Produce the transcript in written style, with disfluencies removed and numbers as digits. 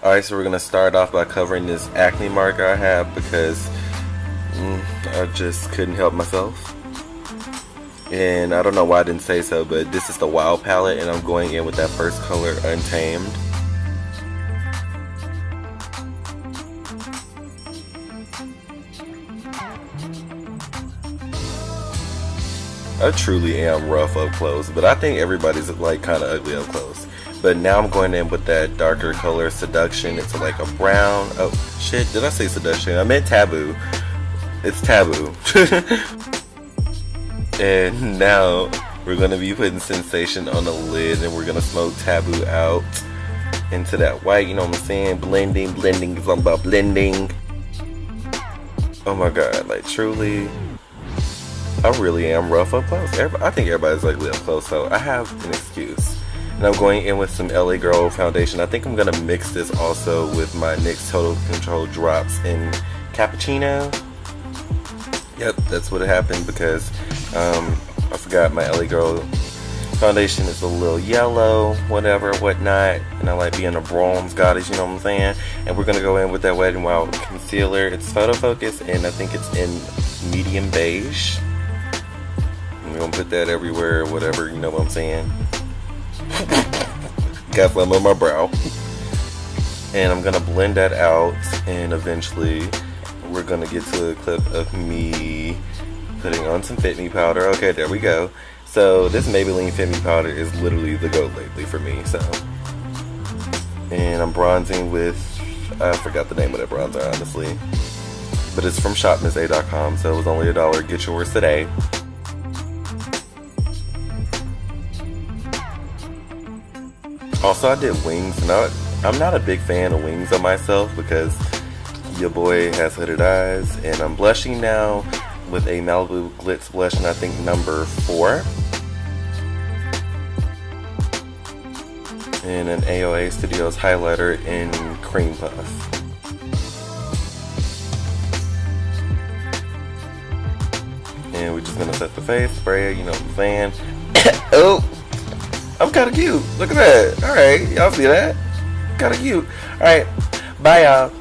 Alright, so we're going to start off by covering this acne mark I have because I just couldn't help myself. And I don't know why I didn't say so, but this is the Wild palette and I'm going in with that first color, Untamed. I truly am rough up close, but I think everybody's like kind of ugly up close. But now I'm going in with that darker color, Seduction. It's like a brown. Oh shit, did I say Seduction? I meant Taboo. It's Taboo. And now we're going to be putting Sensation on the lid and we're going to smoke Taboo out into that white, you know what I'm saying? Blending, because I'm about blending. Oh my god, like truly, I really am rough up close. I think everybody's ugly up close, so I have an excuse. And I'm going in with some LA Girl foundation. I think I'm going to mix this also with my NYX Total Control Drops in Cappuccino. Yep, that's what happened because I forgot my LA Girl foundation is a little yellow, whatever, whatnot. And I like being a bronze goddess, you know what I'm saying? And we're going to go in with that Wet n Wild concealer. It's Photo Focus and I think it's in medium beige. I'm going to put that everywhere, whatever, you know what I'm saying? Got some on my brow. And I'm gonna blend that out and eventually we're gonna get to a clip of me putting on some Fit Me powder. Okay, there we go. So this Maybelline Fit Me powder is literally the GOAT lately for me. So, and I'm bronzing with, I forgot the name of that bronzer honestly, but it's from shopmissa.com, so it was only $1. Get yours today. Also, I did wings, and I'm not a big fan of wings on myself because your boy has hooded eyes, and I'm blushing now with a Malibu Glitz blush, and I think number 4. And an AOA Studios highlighter in Cream Puff. And we're just gonna set the face, spray it, you know what I'm saying? Oh! I'm kind of cute. Look at that. Alright, y'all see that? Kind of cute. Alright, bye y'all.